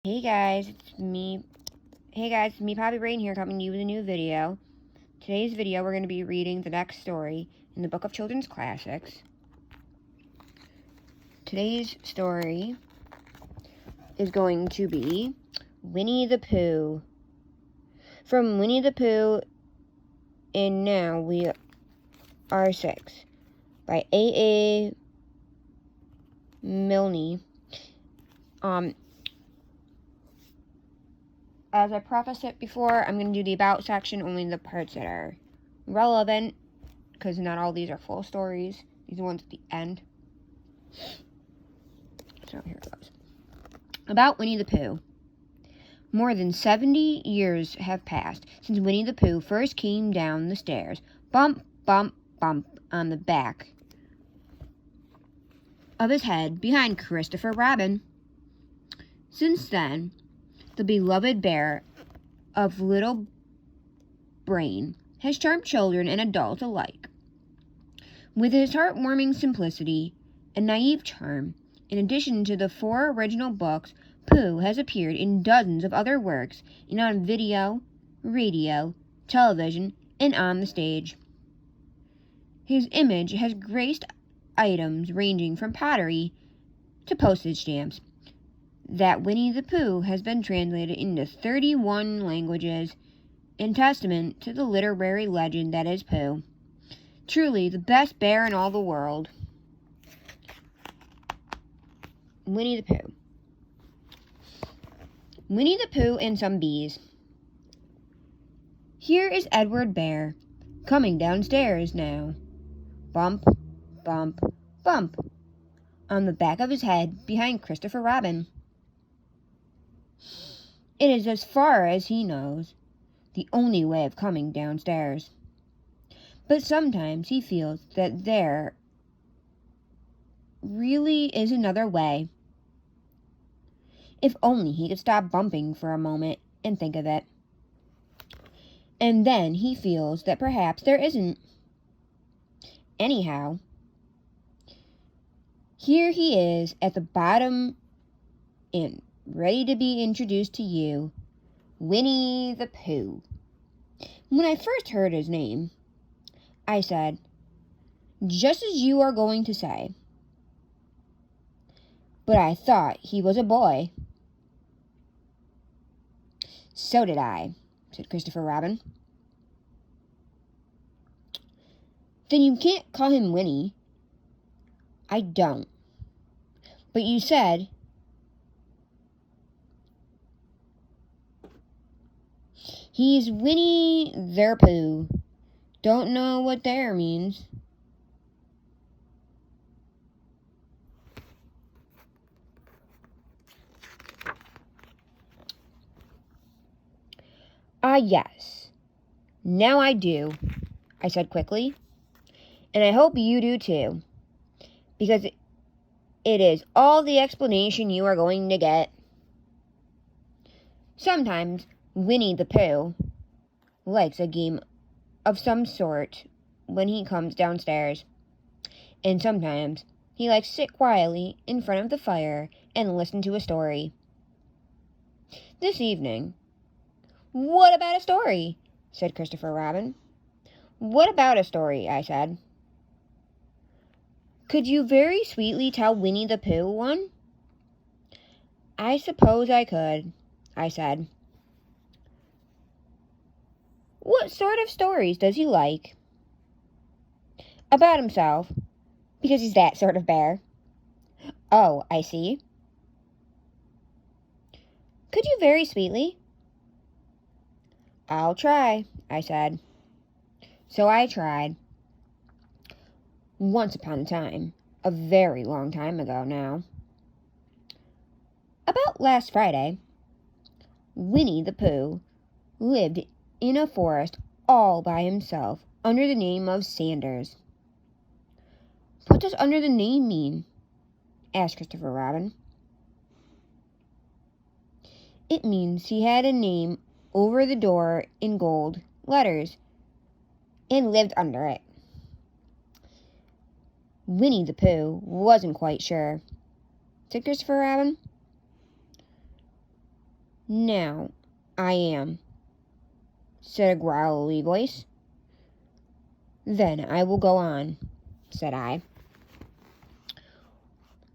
Hey guys, it's me. Hey guys, it's me, Poppy Brain here, coming to you with a new video. Today's video, we're going to be reading the next story in the Book of Children's Classics. Today's story is going to be Winnie-the-Pooh. From Winnie-the-Pooh and Now We Are Six by A.A. Milne. As I prefaced it before, I'm going to do the About section, only the parts that are relevant, because not all these are full stories. These are ones at the end. So here it goes. About Winnie-the-Pooh. More than 70 years have passed since Winnie-the-Pooh first came down the stairs, bump, bump, bump, on the back of his head behind Christopher Robin. Since then, the beloved bear of Little Brain has charmed children and adults alike. With his heartwarming simplicity and naive charm, in addition to the 4 original books, Pooh has appeared in dozens of other works and on video, radio, television, and on the stage. His image has graced items ranging from pottery to postage stamps. That Winnie-the-Pooh has been translated into 31 languages, in testament to the literary legend that is Pooh. Truly the best bear in all the world. Winnie-the-Pooh. Winnie-the-Pooh and some bees. Here is Edward Bear, coming downstairs now. Bump, bump, bump, on the back of his head behind Christopher Robin. It is, as far as he knows, the only way of coming downstairs. But sometimes he feels that there really is another way. If only he could stop bumping for a moment and think of it. And then he feels that perhaps there isn't. Anyhow, here he is at the bottom and ready to be introduced to you, Winnie-the-Pooh. When I first heard his name, I said, just as you are going to say. But I thought he was a boy. So did I, said Christopher Robin. Then you can't call him Winnie. I don't. But you said he's Winnie-the-Pooh. Don't know what there means. Ah, yes. Now I do, I said quickly. And I hope you do too, because it is all the explanation you are going to get. Sometimes Winnie-the-Pooh likes a game of some sort when he comes downstairs, and sometimes he likes to sit quietly in front of the fire and listen to a story. This evening, what about a story? Said Christopher Robin. What about a story? I said. Could you very sweetly tell Winnie-the-Pooh one? I suppose I could, I said. What sort of stories does he like? About himself, because he's that sort of bear. Oh, I see. Could you very sweetly? I'll try, I said. So I tried. Once upon a time, a very long time ago now. About last Friday, Winnie-the-Pooh lived in a forest all by himself under the name of Sanders. What does under the name mean? Asked Christopher Robin. It means he had a name over the door in gold letters and lived under it. Winnie-the-Pooh wasn't quite sure, said Christopher Robin. "Now, I am," said a growly voice. "Then I will go on," said I.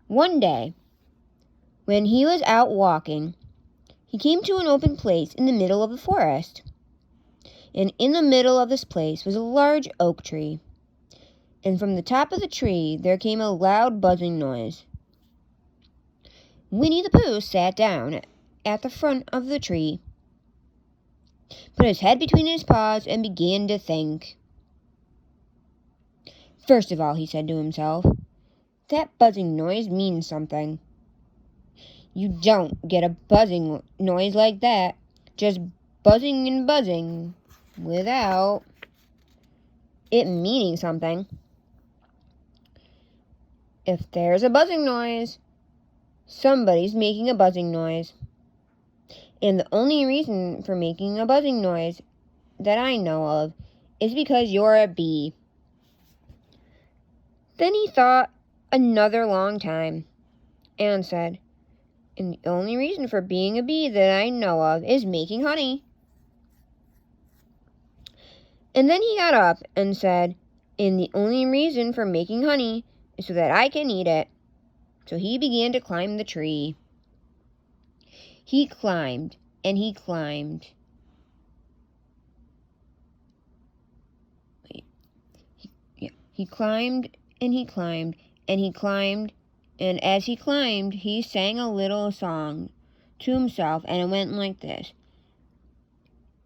One day, when he was out walking, he came to an open place in the middle of the forest. And in the middle of this place was a large oak tree. And from the top of the tree there came a loud buzzing noise. Winnie-the-Pooh sat down at the front of the tree, put his head between his paws, and began to think. First of all, he said to himself, that buzzing noise means something. You don't get a buzzing noise like that, just buzzing and buzzing, without it meaning something. If there's a buzzing noise, somebody's making a buzzing noise. And the only reason for making a buzzing noise that I know of is because you're a bee. Then he thought another long time and said, and the only reason for being a bee that I know of is making honey. And then he got up and said, and the only reason for making honey is so that I can eat it. So he began to climb the tree. He climbed and he climbed. He climbed and he climbed and he climbed, and as he climbed, he sang a little song to himself, and it went like this.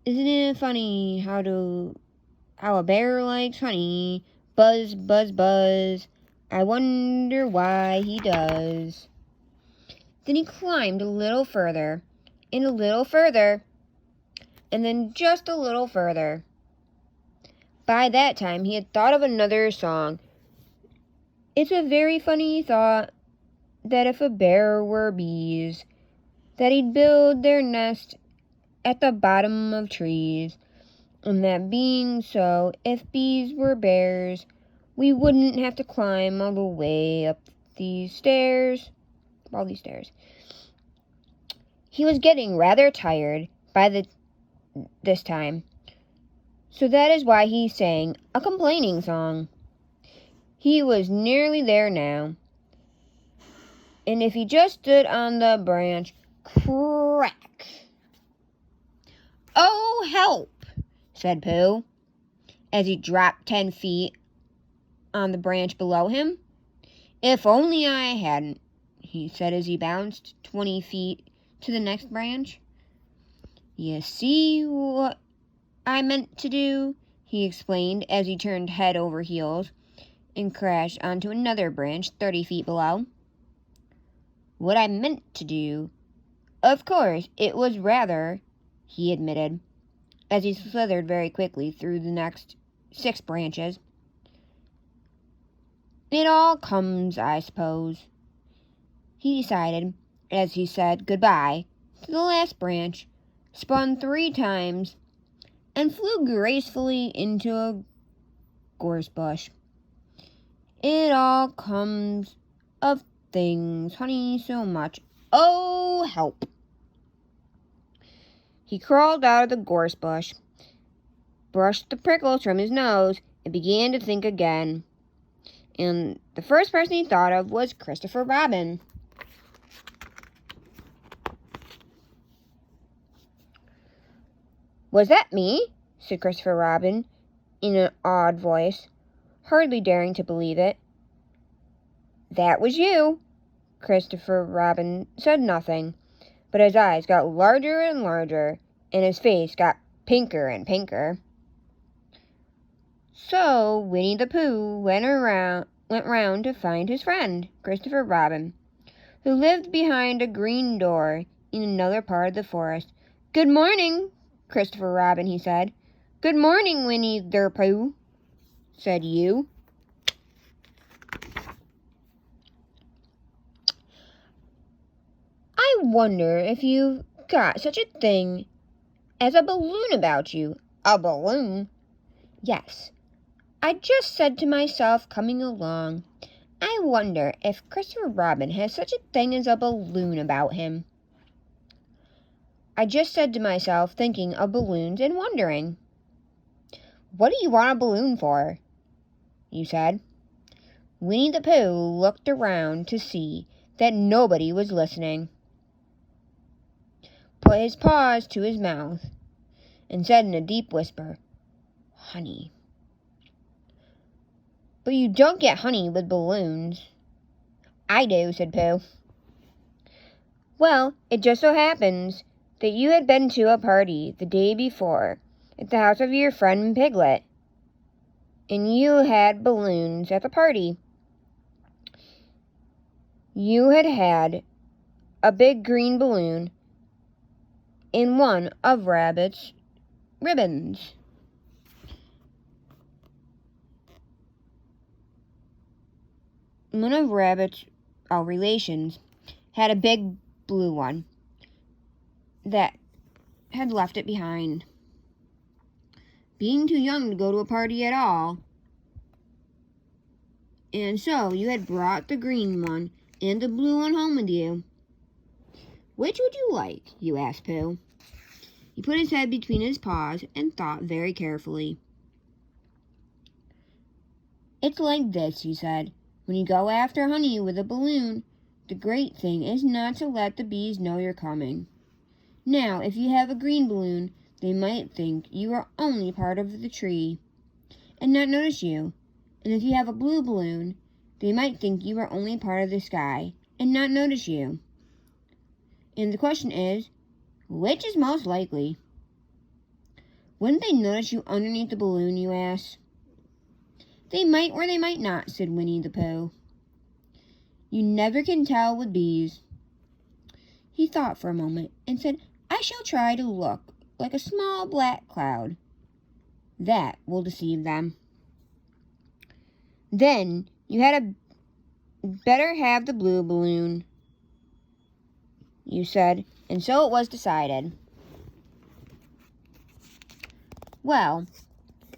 Isn't it funny how a bear likes honey? Buzz, buzz, buzz. I wonder why he does. Then he climbed a little further, and a little further, and then just a little further. By that time, he had thought of another song. It's a very funny thought that if a bear were bees, that he'd build their nest at the bottom of trees, and that being so, if bees were bears, we wouldn't have to climb all the way up these stairs, all these stairs. He was getting rather tired by this time, so that is why he sang a complaining song. He was nearly there now, and if he just stood on the branch, crack! "Oh, help!" said Pooh, as he dropped 10 feet on the branch below him. "If only I hadn't," he said as he bounced 20 feet to the next branch. "You see what I meant to do," he explained as he turned head over heels and crashed onto another branch 30 feet below. "What I meant to do? Of course, it was rather," he admitted, as he slithered very quickly through the next 6 branches. "It all comes, I suppose," he decided, as he said goodbye to the last branch, spun 3 times, and flew gracefully into a gorse bush. "It all comes of things, honey, so much. Oh, help!" He crawled out of the gorse bush, brushed the prickles from his nose, and began to think again. And the first person he thought of was Christopher Robin. "Was that me?" said Christopher Robin in an awed voice, hardly daring to believe it. "That was you." Christopher Robin said nothing, but his eyes got larger and larger, and his face got pinker and pinker. So Winnie-the-Pooh went round to find his friend, Christopher Robin, who lived behind a green door in another part of the forest. "Good morning, Christopher Robin," he said. "Good morning, Winnie-the-Pooh," said you. "I wonder if you've got such a thing as a balloon about you." "A balloon?" "Yes. I just said to myself coming along, I wonder if Christopher Robin has such a thing as a balloon about him." I just said to myself, thinking of balloons and wondering. What do you want a balloon for? You said. Winnie-the-Pooh looked around to see that nobody was listening, put his paws to his mouth, and said in a deep whisper, Honey. But you don't get honey with balloons. I do, said Pooh. Well, it just so happens that you had been to a party the day before at the house of your friend Piglet, and you had balloons at the party. You had a big green balloon in one of Rabbit's ribbons. One of Rabbit's relations had a big blue one that had left it behind, being too young to go to a party at all. And so you had brought the green one and the blue one home with you. Which would you like? You asked Pooh. He put his head between his paws and thought very carefully. It's like this, he said. When you go after honey with a balloon, the great thing is not to let the bees know you're coming. Now, if you have a green balloon, they might think you are only part of the tree and not notice you. And if you have a blue balloon, they might think you are only part of the sky and not notice you. And the question is, which is most likely? Wouldn't they notice you underneath the balloon, you ask? They might or they might not, said Winnie-the-Pooh. You never can tell with bees. He thought for a moment and said, I shall try to look like a small black cloud. That will deceive them. Then you had better have the blue balloon, you said, and so it was decided. Well,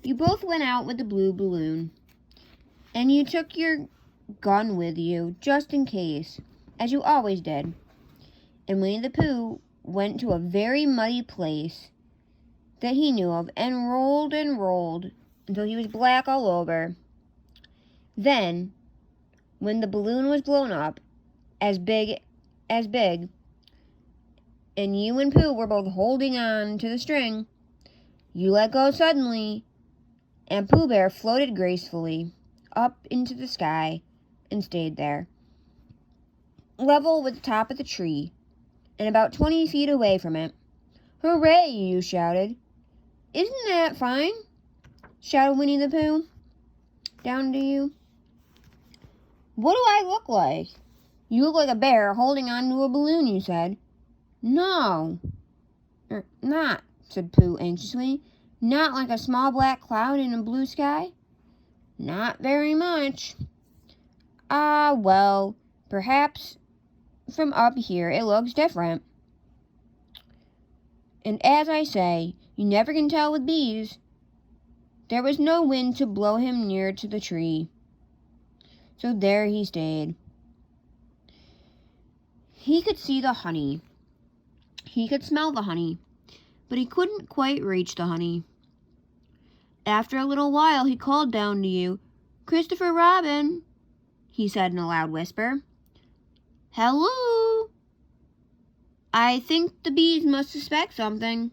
you both went out with the blue balloon, and you took your gun with you just in case, as you always did. And Winnie-the-Pooh went to a very muddy place that he knew of and rolled until he was black all over. Then, when the balloon was blown up, as big, and you and Pooh were both holding on to the string, you let go suddenly, and Pooh Bear floated gracefully up into the sky and stayed there, level with the top of the tree, and about 20 feet away from it. Hooray, you shouted. Isn't that fine? Shouted Winnie-the-Pooh down to you. What do I look like? You look like a bear holding on to a balloon, you said. No, not, said Pooh anxiously. Not like a small black cloud in a blue sky? Not very much. Ah, well, perhaps from up here it looks different. And as I say, you never can tell with bees. There was no wind to blow him near to the tree, so there he stayed. He could see the honey. He could smell the honey, but he couldn't quite reach the honey. After a little while, he called down to you. Christopher Robin, he said in a loud whisper. Hello? I think the bees must suspect something.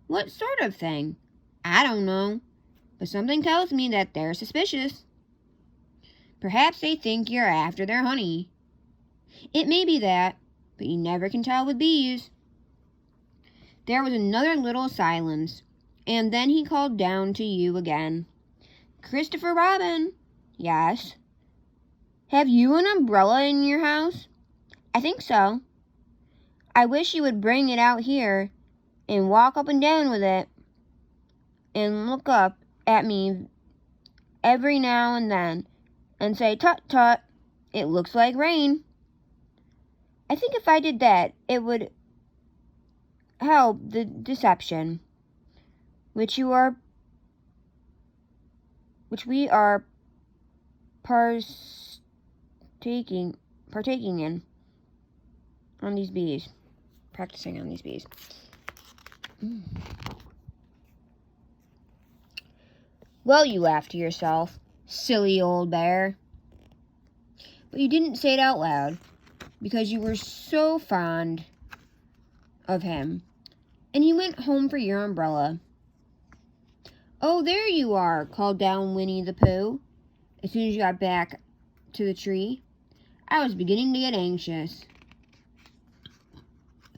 What sort of thing? I don't know, but something tells me that they're suspicious. Perhaps they think you're after their honey. It may be that, but you never can tell with bees. There was another little silence, and then he called down to you again. Christopher Robin. Yes. Have you an umbrella in your house? I think so. I wish you would bring it out here and walk up and down with it and look up at me every now and then and say, tut tut, it looks like rain. I think if I did that, it would help the deception which we are partaking in on these bees. practicing on these bees. Well, you laughed to yourself, silly old bear. But you didn't say it out loud because you were so fond of him. And you went home for your umbrella. Oh, there you are, called down Winnie-the-Pooh as soon as you got back to the tree. I was beginning to get anxious.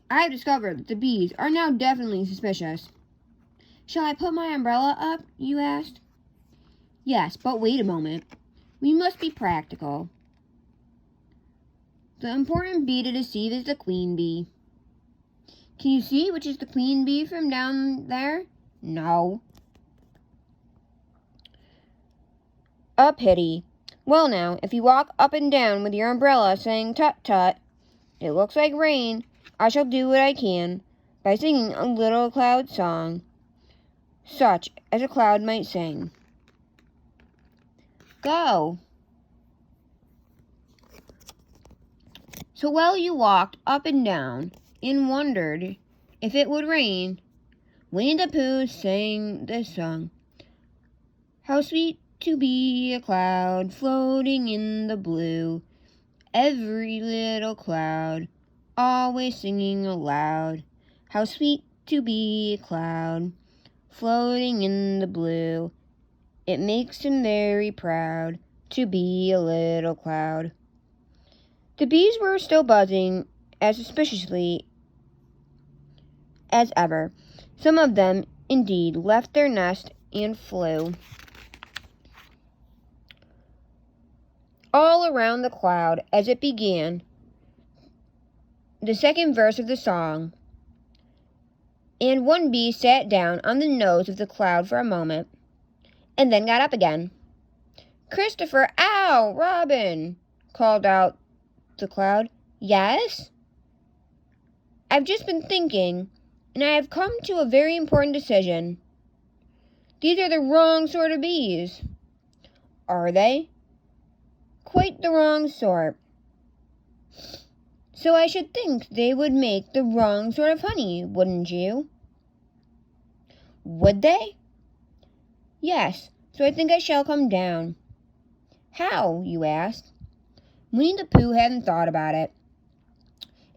I've discovered that the bees are now definitely suspicious. Shall I put my umbrella up? You asked. Yes, but wait a moment. We must be practical. The important bee to deceive is the queen bee. Can you see which is the queen bee from down there? No. A pity. Well now, if you walk up and down with your umbrella saying tut-tut, it looks like rain, I shall do what I can by singing a little cloud song, such as a cloud might sing. Go. So while you walked up and down and wondered if it would rain, Winnie-the-Pooh sang this song. How sweet to be a cloud floating in the blue, every little cloud always singing aloud. How sweet to be a cloud floating in the blue, it makes him very proud to be a little cloud. The bees were still buzzing as suspiciously as ever. Some of them, indeed, left their nest and flew all around the cloud as it began the second verse of the song. And one bee sat down on the nose of the cloud for a moment, and then got up again. Christopher, ow, Robin, called out the cloud. Yes? I've just been thinking, and I have come to a very important decision. These are the wrong sort of bees. Are they? Quite the wrong sort. So I should think they would make the wrong sort of honey, wouldn't you? Would they? Yes, so I think I shall come down. How, you asked? Winnie-the-Pooh hadn't thought about it.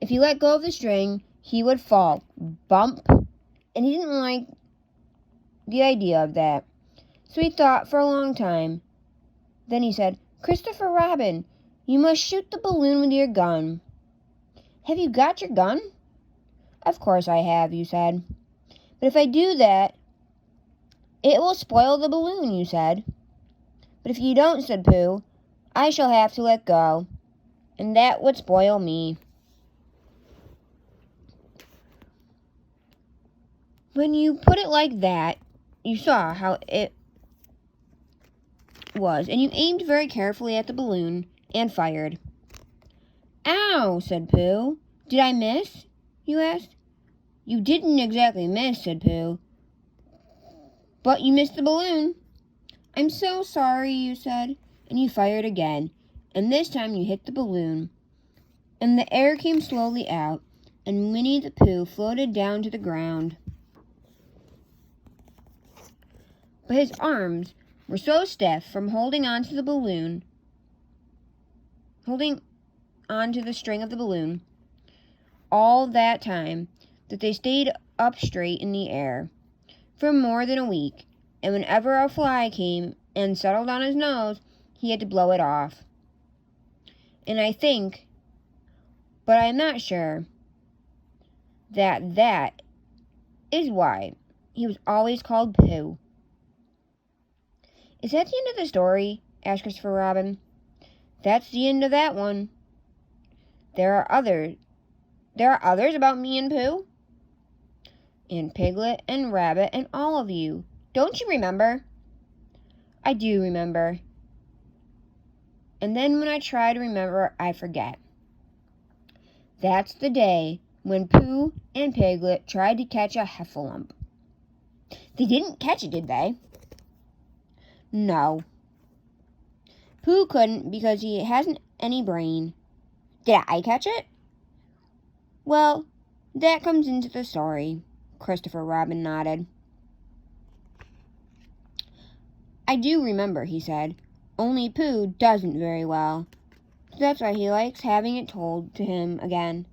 If he let go of the string, he would fall, bump, and he didn't like the idea of that. So he thought for a long time. Then he said, Christopher Robin, you must shoot the balloon with your gun. Have you got your gun? Of course I have, you said. But if I do that, it will spoil the balloon, you said. But if you don't, said Pooh, I shall have to let go, and that would spoil me. When you put it like that, you saw how it was, and you aimed very carefully at the balloon and fired. Ow, said Pooh. Did I miss? You asked. You didn't exactly miss, said Pooh. But you missed the balloon. I'm so sorry, you said, and you fired again, and this time you hit the balloon. And the air came slowly out, and Winnie-the-Pooh floated down to the ground. But his arms were so stiff from holding onto the balloon, holding onto the string of the balloon, all that time, that they stayed up straight in the air for more than a week, and whenever a fly came and settled on his nose, he had to blow it off. And I think, but I'm not sure, that is why he was always called Pooh. Is that the end of the story? Asked Christopher Robin. That's the end of that one. There are others about me and Pooh? And Piglet and Rabbit and all of you. Don't you remember? I do remember. And then when I try to remember, I forget. That's the day when Pooh and Piglet tried to catch a heffalump. They didn't catch it, did they? No. Pooh couldn't because he hasn't any brain. Did I catch it? Well, That comes into the story, Christopher Robin nodded. I do remember, he said. Only Pooh doesn't very well. So that's why he likes having it told to him again.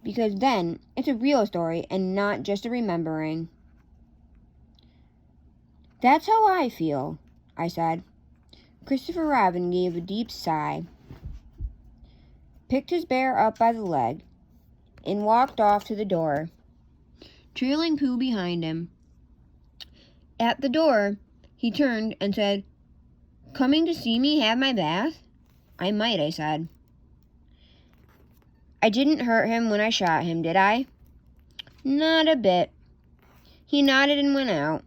Because then it's a real story and not just a remembering. That's how I feel, I said. Christopher Robin gave a deep sigh, picked his bear up by the leg, and walked off to the door, trailing Pooh behind him. At the door, he turned and said, "Coming to see me have my bath?" "I might," I said. "I didn't hurt him when I shot him, did I?" "Not a bit." He nodded and went out,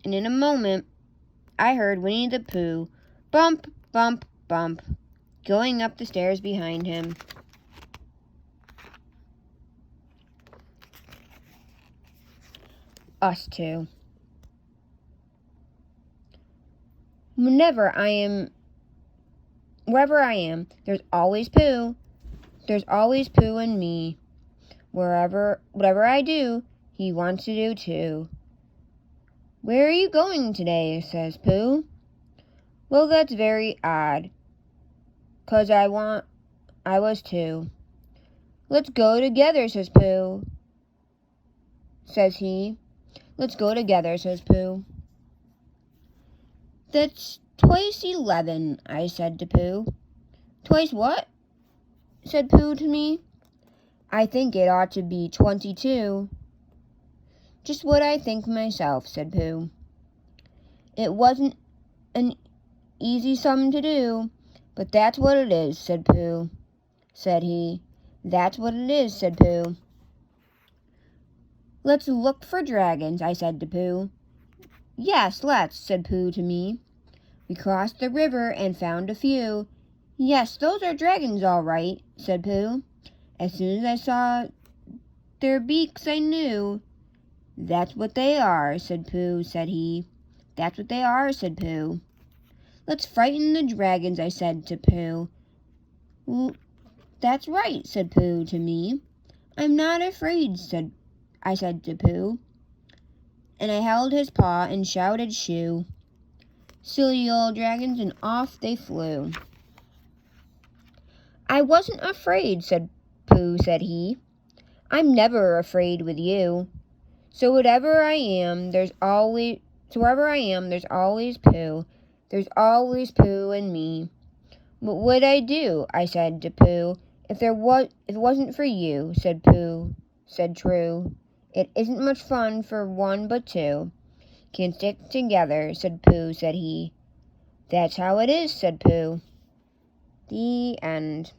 and in a moment, I heard Winnie-the-Pooh bump, bump, bump, going up the stairs behind him. Us two. Wherever I am, there's always Pooh. There's always Pooh and me. Whatever I do, he wants to do too. "Where are you going today?" says Pooh. "Well, that's very odd, 'cause I was too." "Let's go together," says Pooh. Says he. "Let's go together," says Pooh. "That's twice 11, I said to Pooh. "Twice what?" said Pooh to me. "I think it ought to be 22. "Just what I think myself," said Pooh. "It wasn't an easy sum to do, but that's what it is," said Pooh. Said he. "That's what it is," said Pooh. "Let's look for dragons," I said to Pooh. "Yes, let's," said Pooh to me. We crossed the river and found a few. "Yes, those are dragons all right," said Pooh. As soon as I saw their beaks, I knew. "That's what they are," said Pooh, said he. "That's what they are," said Pooh. "Let's frighten the dragons," I said to Pooh. "That's right," said Pooh to me. "I'm not afraid," I said to Pooh. And I held his paw and shouted shoo. Silly old dragons, and off they flew. "I wasn't afraid," said Pooh, said he. "I'm never afraid with you. So wherever I am, there's always Pooh. There's always Pooh and me. What would I do?" I said to Pooh. If it wasn't for you," said Pooh, said True. "It isn't much fun for one but two. Can't stick together," said Pooh, said he. "That's how it is," said Pooh. The end.